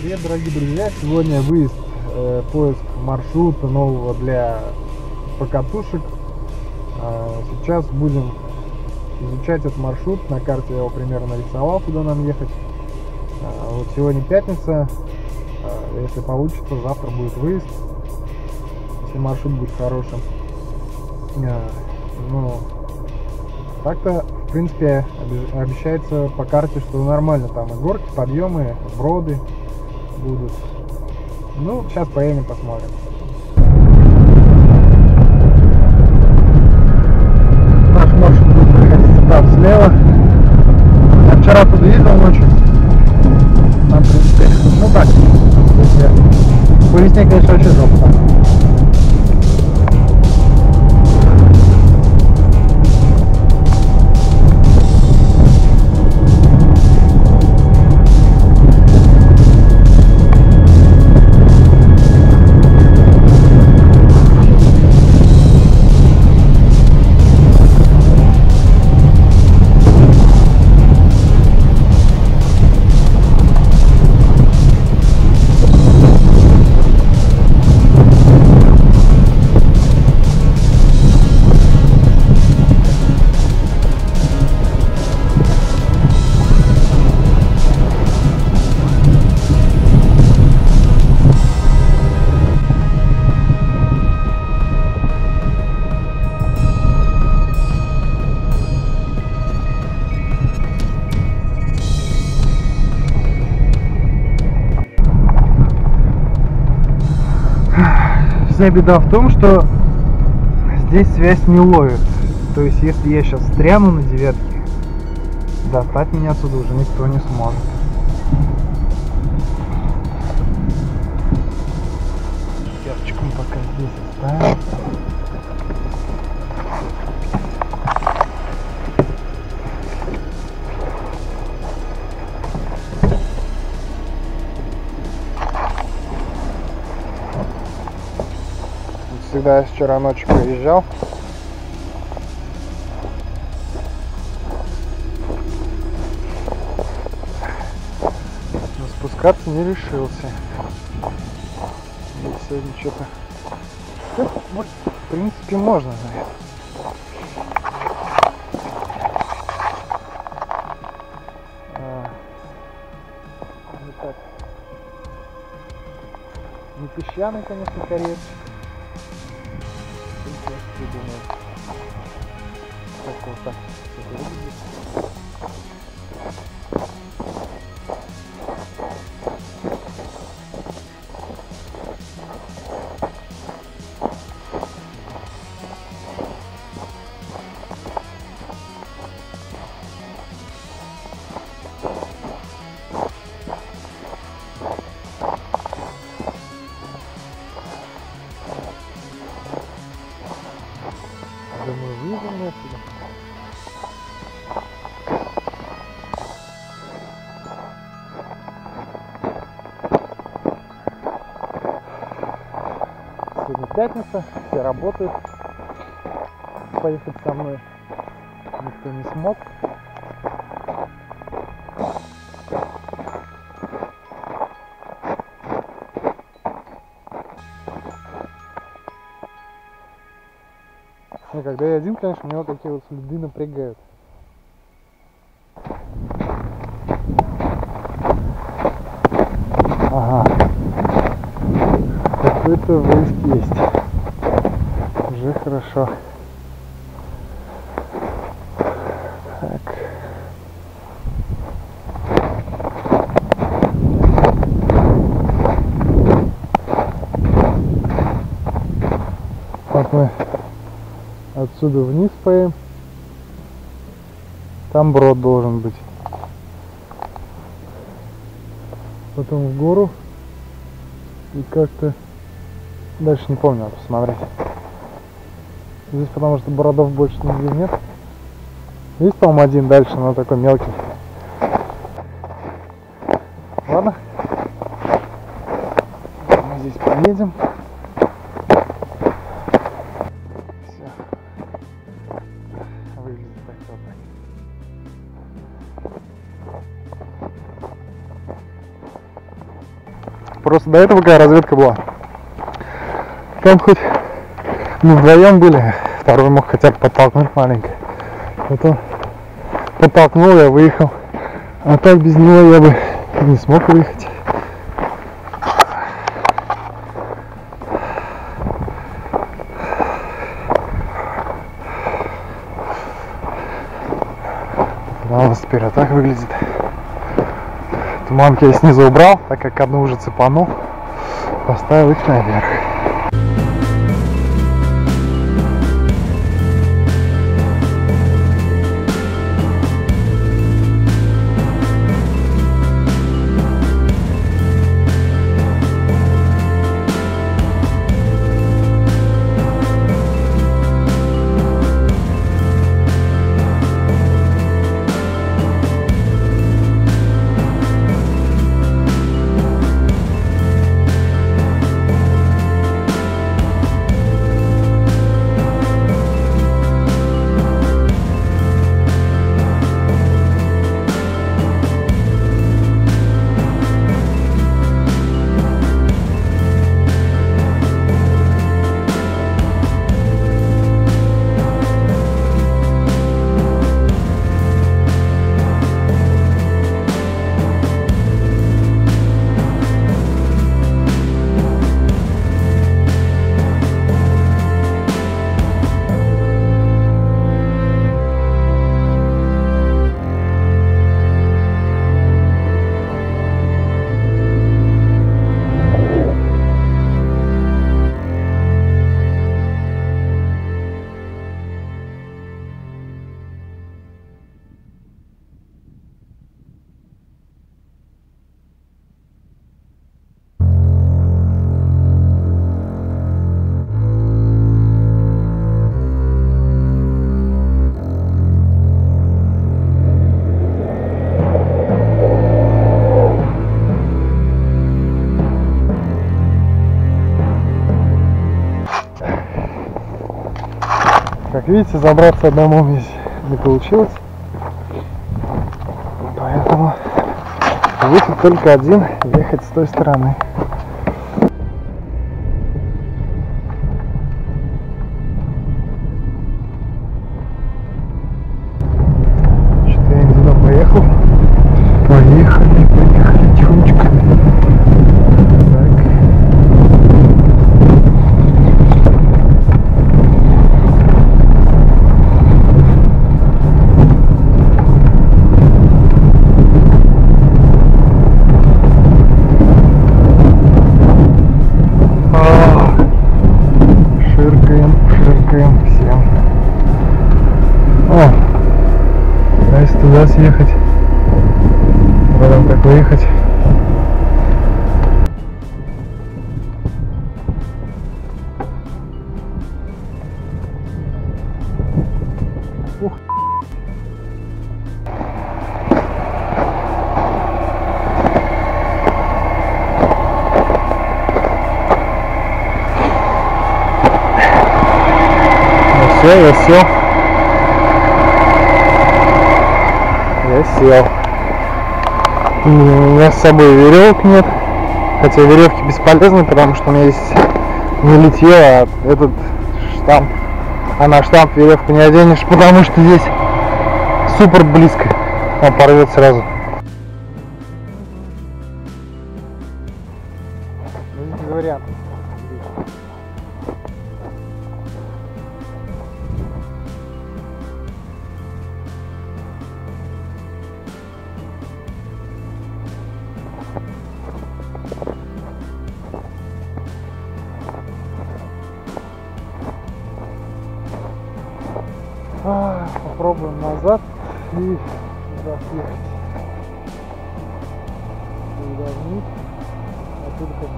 Привет, дорогие друзья! Сегодня выезд, поиск маршрута нового для покатушек. Сейчас будем изучать этот маршрут. На карте я его примерно нарисовал, куда нам ехать. Вот сегодня пятница. Если получится, завтра будет выезд, если маршрут будет хорошим. Ну, так-то, в принципе, обещается по карте, что нормально. Там и горки, подъемы, броды будут. Ну, сейчас поедем, посмотрим. Наш маршрут будет проходить там слева. Я вчера туда ездил ночью. Там, в принципе, ну так, по весне, конечно, вообще жопа. Вся беда в том, что здесь связь не ловит. То есть, если я сейчас стряну на девятке, достать меня отсюда уже никто не сможет. Девочку мы пока здесь оставим. Всегда я вчера ночью проезжал. Но спускаться не решился. И сегодня что-то... Вот, в принципе, можно, наверное. Так. Не песчаный, конечно, корец. Думаю, как вот так это выглядит. Думаю, выйдем отсюда. Сегодня пятница, все работают. Поехать со мной никто не смог. И когда я один, конечно, меня вот такие вот следы напрягают. Ага. Какой-то выезд есть. Уже хорошо. Так. Вот мы отсюда вниз поедем. Там брод должен быть. Потом в гору. И как-то дальше не помню, надо посмотреть. Здесь потому что бородов больше нигде нет. Есть, по-моему, один дальше, но такой мелкий. Ладно. Мы здесь поедем. Выглядит так вот так. Просто до этого какая разведка была. Там хоть мы вдвоем были, второй мог хотя бы подтолкнуть маленько. Потом подтолкнул, я выехал. А так без него я бы не смог выехать. Да, у нас теперь так выглядит. Туманки я снизу убрал, так как одну уже цепанул, поставил их наверх. Как видите, забраться одному здесь не получилось. Поэтому выход только один, ехать с той стороны. Что-то я не туда поехал. Поехали тихонечко. Так. Ширкаем всем. О, а если туда съехать, потом так выехать. Ух. Все, я сел. У меня с собой веревок нет. Хотя веревки бесполезны, потому что у меня есть не литье, а этот штамп. А на штамп веревку не оденешь, потому что здесь суппорт близко. Он порвет сразу. Не вариант. Попробуем назад и заехать. Туда вниз, оттуда как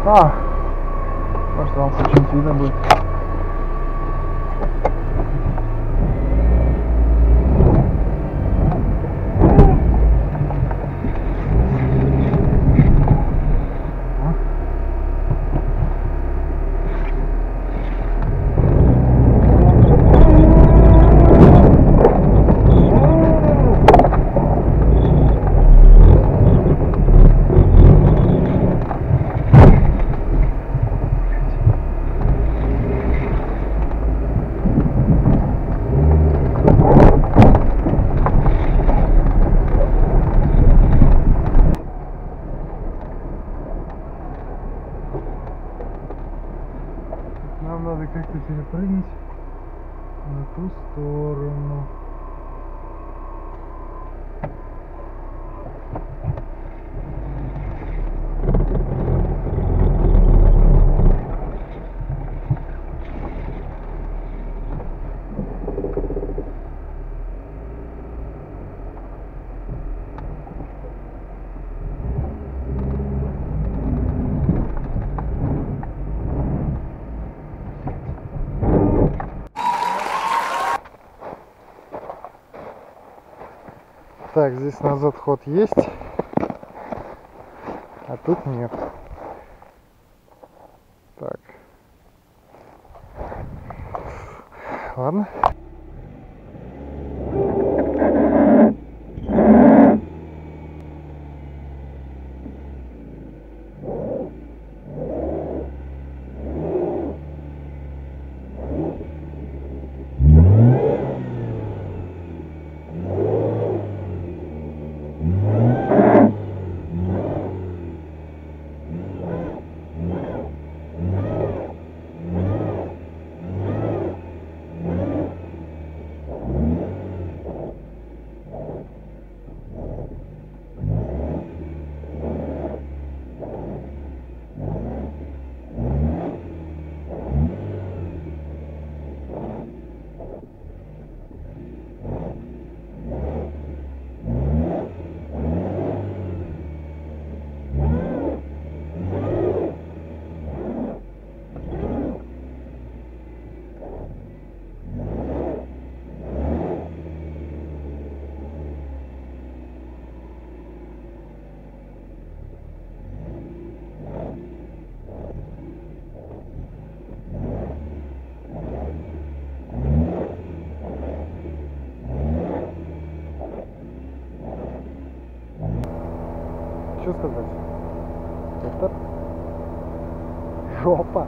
было. Может, вам что-нибудь видно будет. Нам надо как-то перепрыгнуть на ту сторону. Так, здесь назад ход есть, а тут нет. Так. Ладно. Что сказать? Это жопа.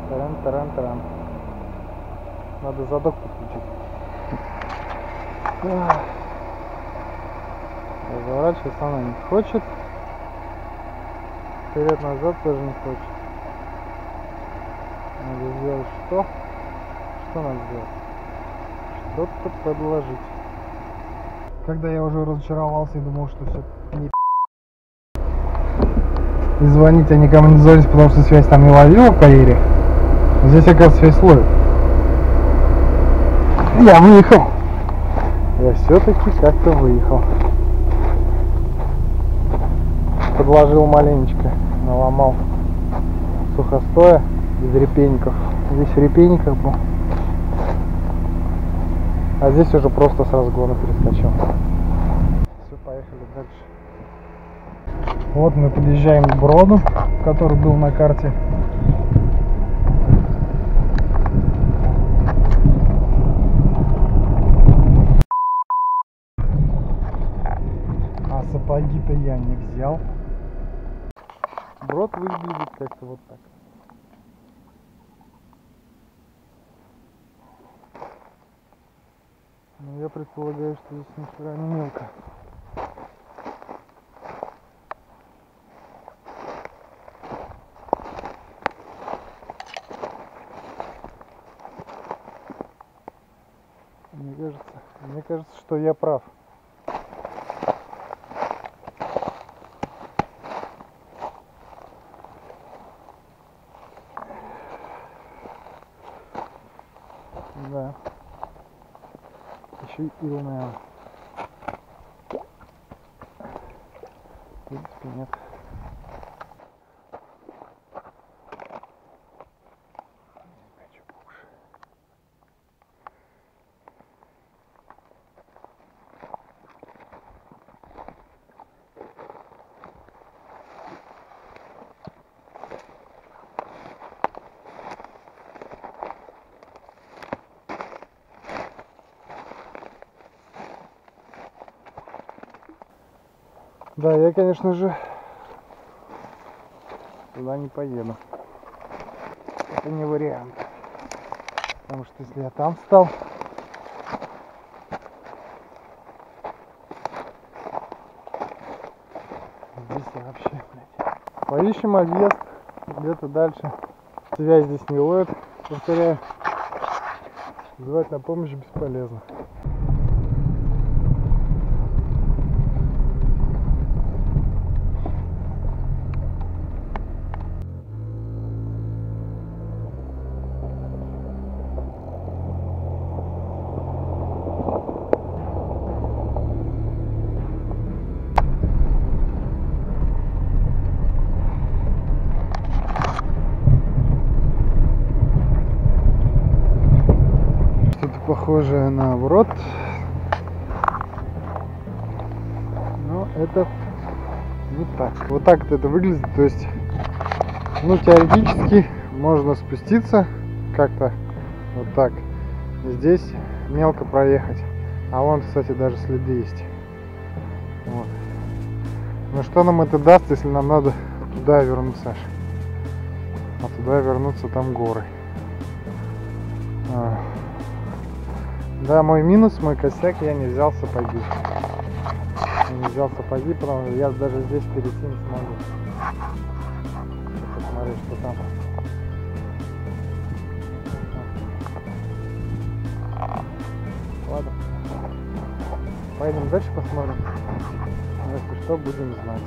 Таран-таран-таран. Надо задок подключить. Разворачиваться она не хочет. Вперед-назад тоже не хочет. Надо сделать что? Что надо сделать? Что-то подложить. Когда я уже разочаровался и думал, что все не и звонить я никому не звонюсь, потому что связь там не ловила в карьере. Здесь, оказывается, связь ловит. Я выехал. Я все-таки как-то выехал. Подложил маленечко, наломал сухостоя из репейников. Здесь в репейниках был. А здесь уже просто с разгона перескочил. Все, поехали дальше. Вот мы подъезжаем к броду, который был на карте. А сапоги-то я не взял. Брод выглядит как-то вот так. Но я предполагаю, что здесь нихера не мелко. Мне кажется, что я прав. Да. Еще и ил, наверное. В принципе, нет. Да, я, конечно же, туда не поеду. Это не вариант. Потому что если я там встал, здесь вообще, блядь. Поищем объезд где-то дальше. Связь здесь не ловит, повторяю. Звать на помощь бесполезно. Что-то похожее на врот. Но это не так. Вот так это выглядит. То есть, ну, теоретически можно спуститься как-то вот так. Здесь мелко проехать. А вон, кстати, даже следы есть. Вот. Но что нам это даст, если нам надо туда вернуться аж? А туда вернуться там горы. Да, мой минус, мой косяк, я не взял сапоги. Я не взял сапоги, потому что я даже здесь перейти не смогу. Посмотри, что там. Ладно. Поедем дальше посмотрим. Если что, будем знать.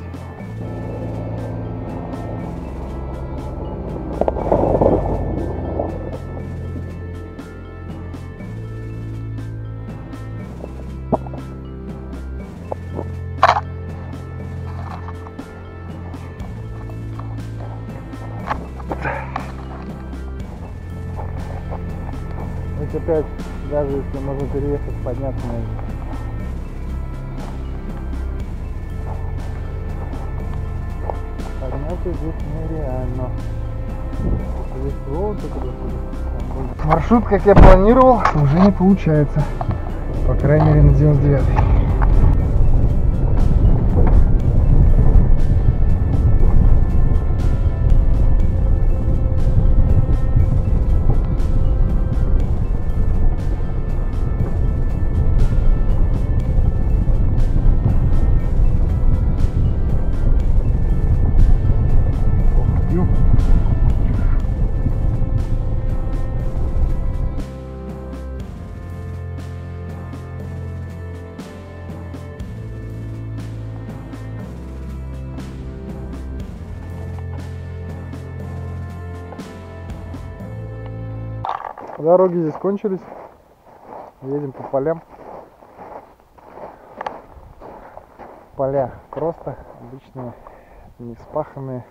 Ведь опять, даже если можно переехать, подняться на них. Подняться здесь нереально. Здесь золото куда-то. Маршрут, как я планировал, уже не получается. По крайней мере, на 99-й. Дороги здесь кончились. Едем по полям. Поля просто обычные, не вспаханные,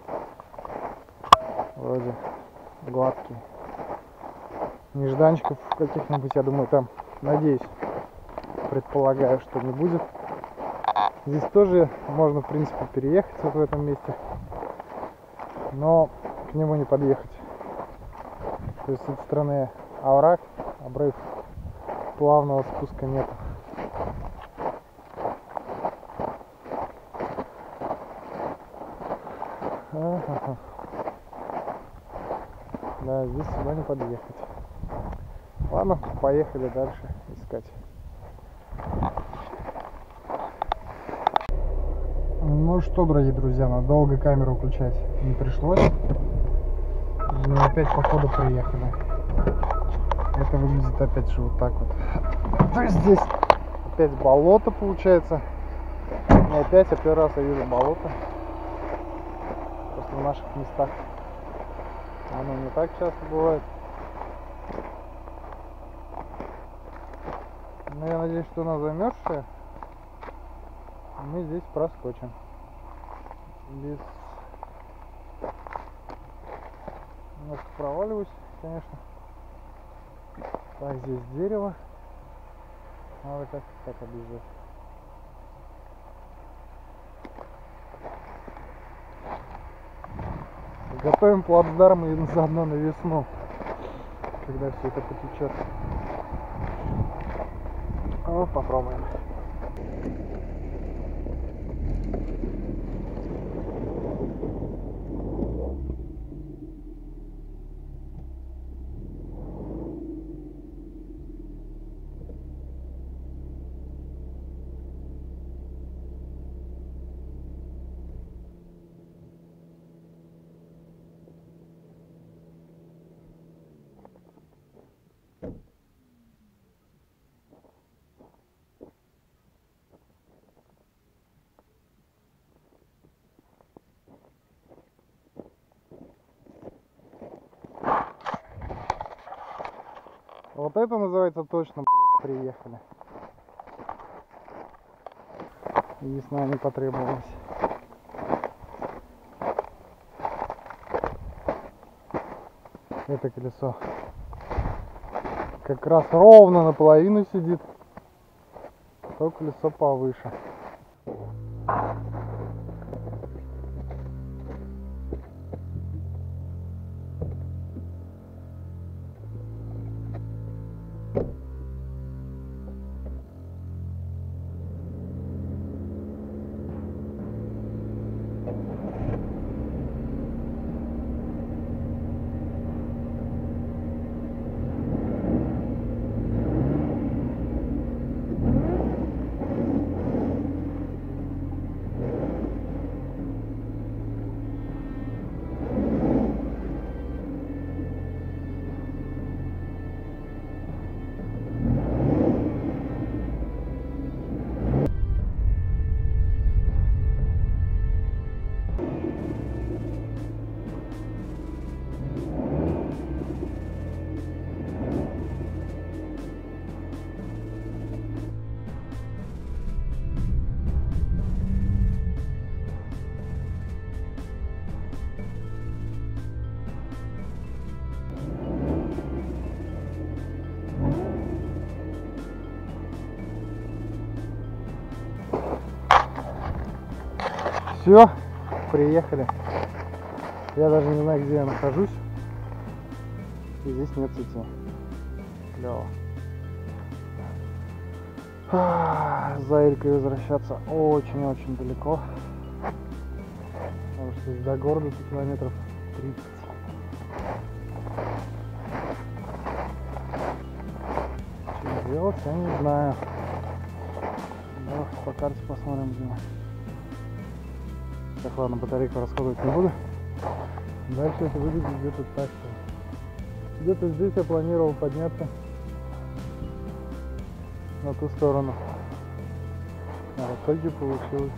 вроде гладкие. Нежданчиков каких-нибудь, я думаю, там, надеюсь, предполагаю, что не будет. Здесь тоже можно, в принципе, переехать вот в этом месте, но к нему не подъехать. То есть с этой стороны овраг, обрыв, плавного спуска нет. Да, здесь сюда не подъехать. Ладно, поехали дальше искать. Ну что, дорогие друзья, надолго камеру включать не пришлось. Мы опять по ходу приехали. Это выглядит опять же вот так вот. То есть здесь опять болото получается. И опять первый раз я вижу болото. Просто в наших местах оно не так часто бывает. Но я надеюсь, что оно замерзшее. Мы здесь проскочим. Без... Немножко проваливаюсь, конечно. Так, здесь дерево. Надо как-то так объезжать. Готовим плацдарм и заодно на весну, когда все это потечет. Вот попробуем. Вот это называется точно, блядь, приехали. И весна не потребовалась. Это колесо как раз ровно наполовину сидит, то колесо повыше. Все, приехали. Я даже не знаю, где я нахожусь. И здесь нет сети. Клево. За Элькой возвращаться очень-очень далеко. Потому что здесь до города километров 30. Что делать, я не знаю. Давай по карте посмотрим, где. Так, ладно, батарейку расходовать не буду. Дальше это выглядит где-то так. Где-то здесь я планировал подняться на ту сторону. А в итоге получилось